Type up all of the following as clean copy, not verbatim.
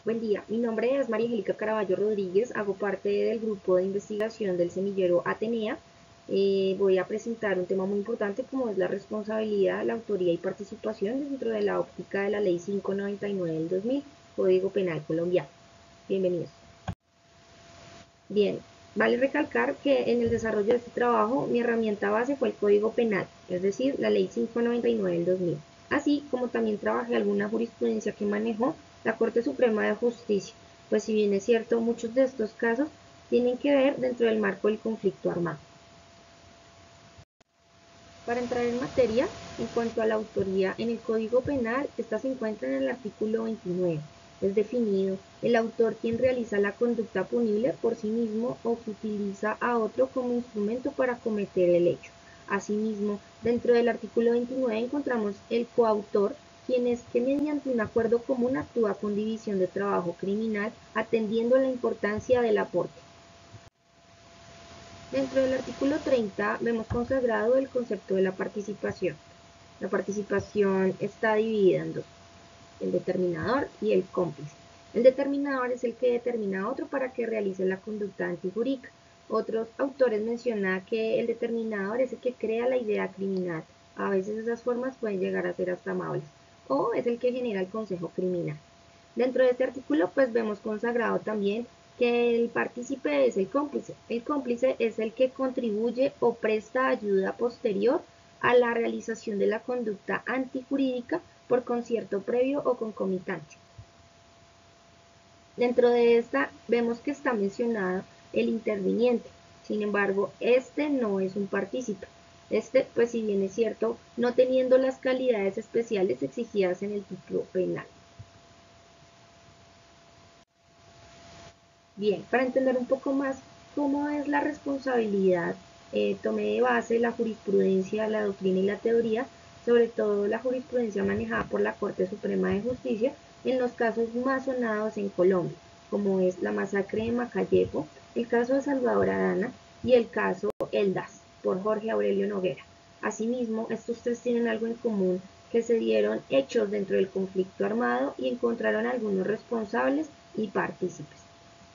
Buen día, mi nombre es María Angélica Caraballo Rodríguez, hago parte del grupo de investigación del semillero Atenea. Voy a presentar un tema muy importante como es la responsabilidad, la autoría y participación dentro de la óptica de la Ley 599 del 2000, Código Penal Colombiano. Bienvenidos. Bien, vale recalcar que en el desarrollo de este trabajo mi herramienta base fue el Código Penal, es decir, la Ley 599 del 2000, así como también trabajé alguna jurisprudencia que manejó la Corte Suprema de Justicia, pues si bien es cierto, muchos de estos casos tienen que ver dentro del marco del conflicto armado. Para entrar en materia, en cuanto a la autoría, en el Código Penal, esta se encuentra en el artículo 29. Es definido el autor quien realiza la conducta punible por sí mismo o que utiliza a otro como instrumento para cometer el hecho. Asimismo, dentro del artículo 29 encontramos el coautor, quien es que mediante un acuerdo común actúa con división de trabajo criminal, atendiendo la importancia del aporte. Dentro del artículo 30 vemos consagrado el concepto de la participación. La participación está dividida en dos, el determinador y el cómplice. El determinador es el que determina a otro para que realice la conducta antijurídica. Otros autores mencionan que el determinador es el que crea la idea criminal. A veces esas formas pueden llegar a ser hasta amables. O es el que genera el consejo criminal. Dentro de este artículo pues vemos consagrado también que el partícipe es el cómplice. El cómplice es el que contribuye o presta ayuda posterior a la realización de la conducta antijurídica por concierto previo o concomitante. Dentro de esta vemos que está mencionado el interviniente. Sin embargo, este no es un partícipe. Este, pues si bien es cierto, no teniendo las calidades especiales exigidas en el título penal. Bien, para entender un poco más cómo es la responsabilidad, tomé de base la jurisprudencia, la doctrina y la teoría, sobre todo la jurisprudencia manejada por la Corte Suprema de Justicia en los casos más sonados en Colombia, como es la masacre de Macayepo, el caso de Salvador Arana y el caso Eldas, por Jorge Aurelio Noguera. Asimismo, estos tres tienen algo en común, que se dieron hechos dentro del conflicto armado y encontraron algunos responsables y partícipes.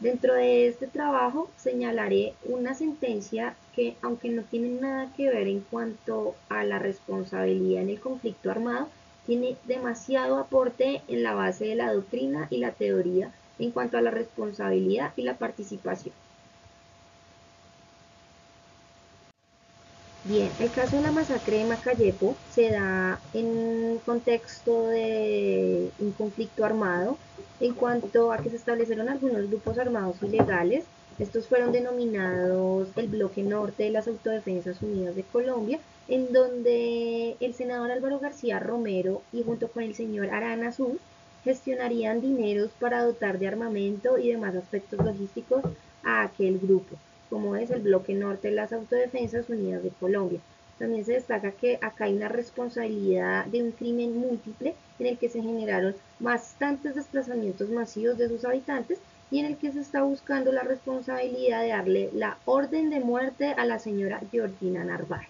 Dentro de este trabajo señalaré una sentencia que, aunque no tiene nada que ver en cuanto a la responsabilidad en el conflicto armado, tiene demasiado aporte en la base de la doctrina y la teoría en cuanto a la responsabilidad y la participación. Bien, el caso de la masacre de Macayepo se da en un contexto de un conflicto armado en cuanto a que se establecieron algunos grupos armados ilegales. Estos fueron denominados el Bloque Norte de las Autodefensas Unidas de Colombia, en donde el senador Álvaro García Romero y junto con el señor Arana Azul gestionarían dineros para dotar de armamento y demás aspectos logísticos a aquel grupo, como es el Bloque Norte de las Autodefensas Unidas de Colombia. También se destaca que acá hay una responsabilidad de un crimen múltiple en el que se generaron bastantes desplazamientos masivos de sus habitantes y en el que se está buscando la responsabilidad de darle la orden de muerte a la señora Georgina Narváez.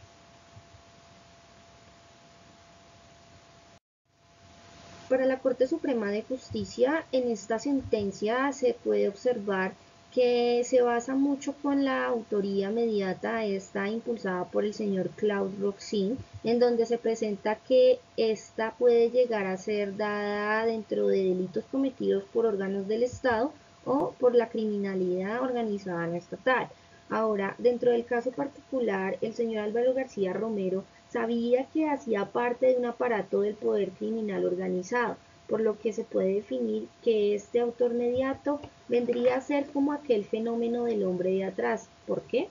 Para la Corte Suprema de Justicia, en esta sentencia se puede observar que se basa mucho con la autoría mediata, esta impulsada por el señor Claude Roxin, en donde se presenta que esta puede llegar a ser dada dentro de delitos cometidos por órganos del Estado o por la criminalidad organizada no estatal. Ahora, dentro del caso particular, el señor Álvaro García Romero sabía que hacía parte de un aparato del poder criminal organizado, por lo que se puede definir que este autor mediato vendría a ser como aquel fenómeno del hombre de atrás. ¿Por qué?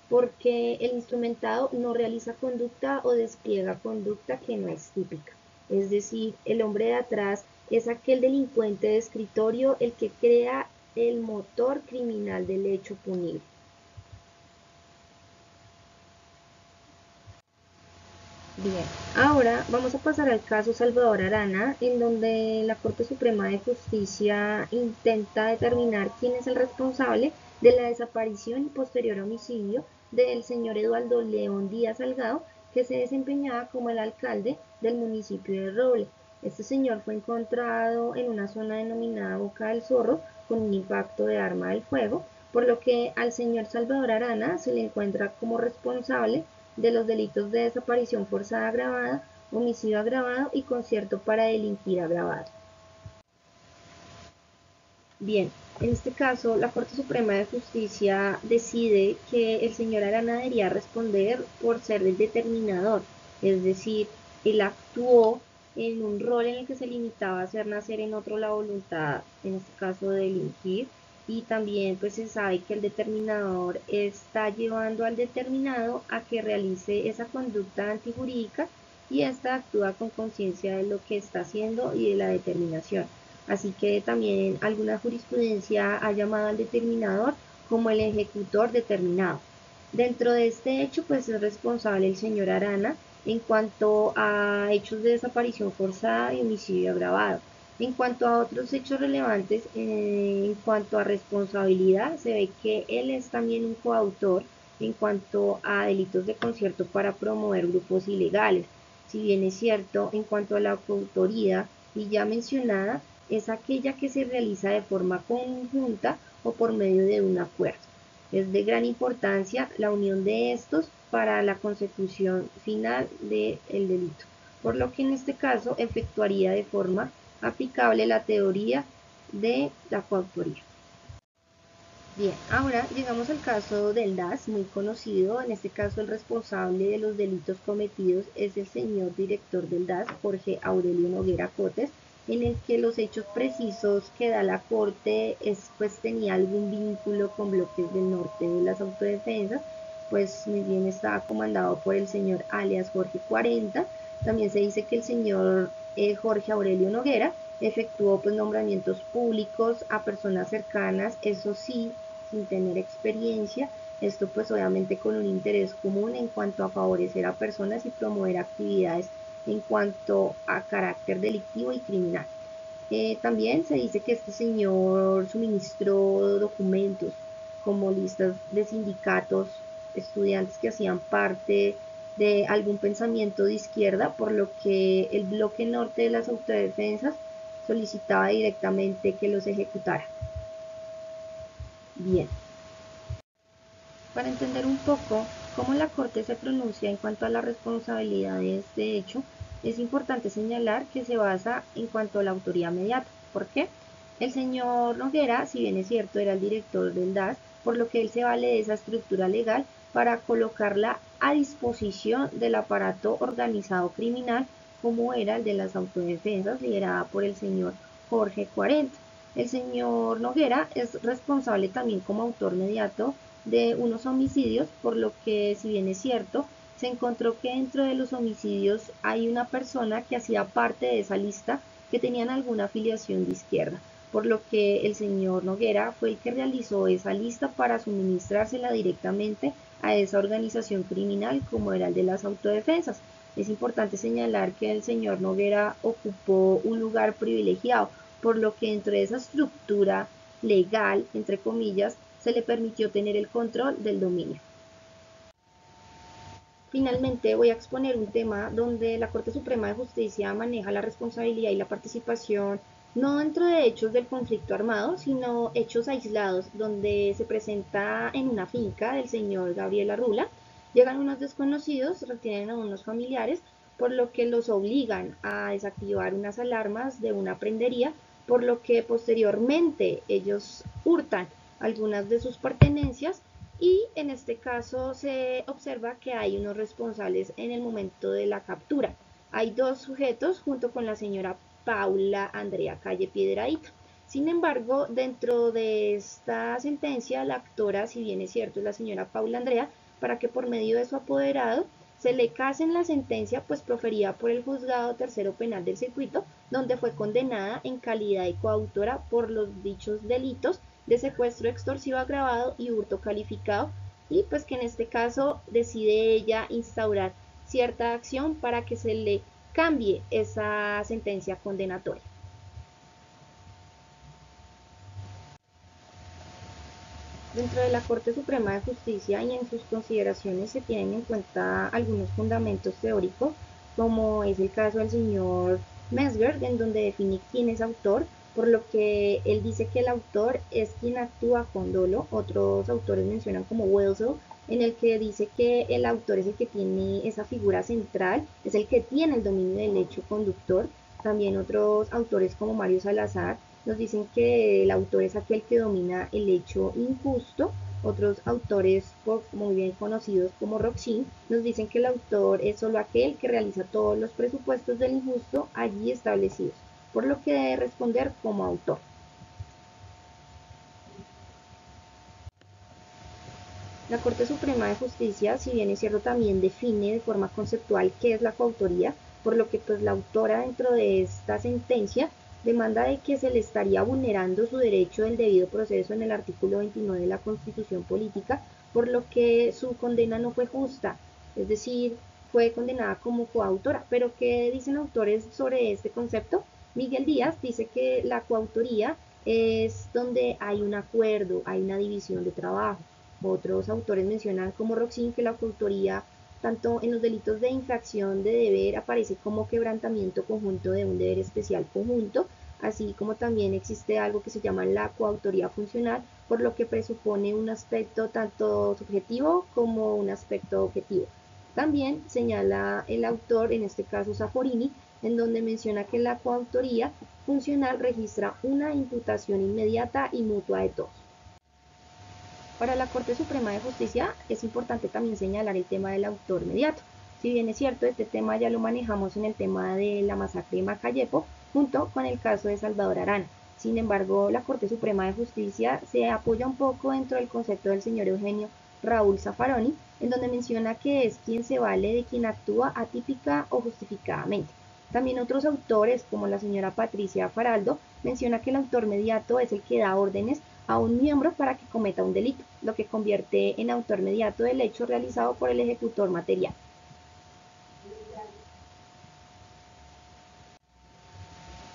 Porque el instrumentado no realiza conducta o despliega conducta que no es típica. Es decir, el hombre de atrás es aquel delincuente de escritorio, el que crea el motor criminal del hecho punible. Bien, ahora vamos a pasar al caso Salvador Arana, en donde la Corte Suprema de Justicia intenta determinar quién es el responsable de la desaparición y posterior homicidio del señor Eduardo León Díaz Salgado, que se desempeñaba como el alcalde del municipio de Roble. Este señor fue encontrado en una zona denominada Boca del Zorro con un impacto de arma de fuego, por lo que al señor Salvador Arana se le encuentra como responsable de los delitos de desaparición forzada agravada, homicidio agravado y concierto para delinquir agravado. Bien, en este caso la Corte Suprema de Justicia decide que el señor Arana debería responder por ser el determinador, es decir, él actuó en un rol en el que se limitaba a hacer nacer en otro la voluntad, en este caso de delinquir, y también pues se sabe que el determinador está llevando al determinado a que realice esa conducta antijurídica y ésta actúa con conciencia de lo que está haciendo y de la determinación. Así que también alguna jurisprudencia ha llamado al determinador como el ejecutor determinado. Dentro de este hecho, pues es responsable el señor Arana en cuanto a hechos de desaparición forzada y homicidio agravado. En cuanto a otros hechos relevantes, en cuanto a responsabilidad, se ve que él es también un coautor en cuanto a delitos de concierto para promover grupos ilegales. Si bien es cierto, en cuanto a la coautoría y ya mencionada, es aquella que se realiza de forma conjunta o por medio de un acuerdo. Es de gran importancia la unión de estos para la consecución final del delito, por lo que en este caso efectuaría de forma aplicable la teoría de la coautoría. Bien, ahora llegamos al caso del DAS, muy conocido. En este caso el responsable de los delitos cometidos es el señor director del DAS, Jorge Aurelio Noguera Cotes, en el que los hechos precisos que da la Corte es pues tenía algún vínculo con bloques del norte de las autodefensas, pues muy bien estaba comandado por el señor alias Jorge 40. También se dice que el señor Jorge Aurelio Noguera efectuó pues nombramientos públicos a personas cercanas, eso sí, sin tener experiencia, esto pues obviamente con un interés común en cuanto a favorecer a personas y promover actividades en cuanto a carácter delictivo y criminal. También se dice que este señor suministró documentos como listas de sindicatos, estudiantes que hacían parte de algún pensamiento de izquierda, por lo que el bloque norte de las autodefensas solicitaba directamente que los ejecutara. Bien, para entender un poco cómo la Corte se pronuncia en cuanto a las responsabilidades de hecho, es importante señalar que se basa en cuanto a la autoría mediata. ¿Por qué? El señor Noguera, si bien es cierto, era el director del DAS, por lo que él se vale de esa estructura legal para colocarla a disposición del aparato organizado criminal, como era el de las autodefensas, liderada por el señor Jorge 40. El señor Noguera es responsable también como autor mediato de unos homicidios, por lo que, si bien es cierto, se encontró que dentro de los homicidios hay una persona que hacía parte de esa lista que tenían alguna afiliación de izquierda, por lo que el señor Noguera fue el que realizó esa lista para suministrársela directamente a esa organización criminal como era el de las autodefensas. Es importante señalar que el señor Noguera ocupó un lugar privilegiado, por lo que dentro de esa estructura legal, entre comillas, se le permitió tener el control del dominio. Finalmente voy a exponer un tema donde la Corte Suprema de Justicia maneja la responsabilidad y la participación no dentro de hechos del conflicto armado, sino hechos aislados, donde se presenta en una finca del señor Gabriel Arrula, llegan unos desconocidos, retienen a unos familiares, por lo que los obligan a desactivar unas alarmas de una prendería, por lo que posteriormente ellos hurtan algunas de sus pertenencias y en este caso se observa que hay unos responsables en el momento de la captura. Hay dos sujetos junto con la señora Paula Andrea Calle Piedradita. Sin embargo, dentro de esta sentencia, la actora, si bien es cierto, es la señora Paula Andrea, para que por medio de su apoderado se le case en la sentencia pues proferida por el juzgado tercero penal del circuito, donde fue condenada en calidad de coautora por los dichos delitos de secuestro extorsivo agravado y hurto calificado, y pues que en este caso decide ella instaurar cierta acción para que se le cambie esa sentencia condenatoria. Dentro de la Corte Suprema de Justicia y en sus consideraciones se tienen en cuenta algunos fundamentos teóricos, como es el caso del señor Mesger, en donde define quién es autor, por lo que él dice que el autor es quien actúa con dolo. Otros autores mencionan como Wellesley, en el que dice que el autor es el que tiene esa figura central, es el que tiene el dominio del hecho conductor. También otros autores como Mario Salazar nos dicen que el autor es aquel que domina el hecho injusto. Otros autores muy bien conocidos como Roxin nos dicen que el autor es solo aquel que realiza todos los presupuestos del injusto allí establecidos, por lo que debe responder como autor. La Corte Suprema de Justicia, si bien es cierto, también define de forma conceptual qué es la coautoría, por lo que pues la autora dentro de esta sentencia demanda de que se le estaría vulnerando su derecho del debido proceso en el artículo 29 de la Constitución Política, por lo que su condena no fue justa, es decir, fue condenada como coautora. Pero ¿qué dicen autores sobre este concepto? Miguel Díaz dice que la coautoría es donde hay un acuerdo, hay una división de trabajo. Otros autores mencionan como Roxin que la coautoría, tanto en los delitos de infracción de deber, aparece como quebrantamiento conjunto de un deber especial conjunto, así como también existe algo que se llama la coautoría funcional, por lo que presupone un aspecto tanto subjetivo como un aspecto objetivo. También señala el autor, en este caso Zafforini, en donde menciona que la coautoría funcional registra una imputación inmediata y mutua de todos. Para la Corte Suprema de Justicia es importante también señalar el tema del autor mediato. Si bien es cierto, este tema ya lo manejamos en el tema de la masacre de Macayepo, junto con el caso de Salvador Arana. Sin embargo, la Corte Suprema de Justicia se apoya un poco dentro del concepto del señor Eugenio Raúl Zaffaroni, en donde menciona que es quien se vale de quien actúa atípica o justificadamente. También otros autores, como la señora Patricia Faraldo, menciona que el autor mediato es el que da órdenes a un miembro para que cometa un delito, lo que convierte en autor mediato del hecho realizado por el ejecutor material.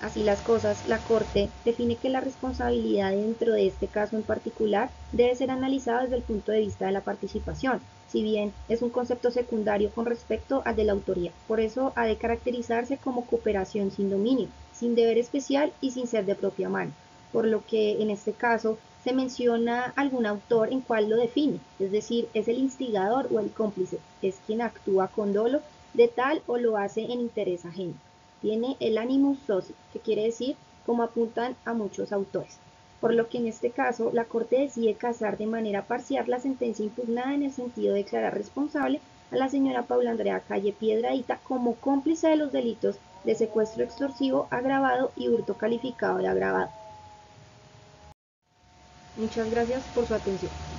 Así las cosas, la Corte define que la responsabilidad dentro de este caso en particular debe ser analizada desde el punto de vista de la participación, si bien es un concepto secundario con respecto al de la autoría. Por eso ha de caracterizarse como cooperación sin dominio, sin deber especial y sin ser de propia mano, por lo que en este caso se menciona algún autor en cual lo define, es decir, es el instigador o el cómplice, es quien actúa con dolo de tal o lo hace en interés ajeno. Tiene el animus soci, que quiere decir como apuntan a muchos autores. Por lo que en este caso la Corte decide casar de manera parcial la sentencia impugnada en el sentido de declarar responsable a la señora Paula Andrea Calle Piedradita como cómplice de los delitos de secuestro extorsivo agravado y hurto calificado de agravado. Muchas gracias por su atención.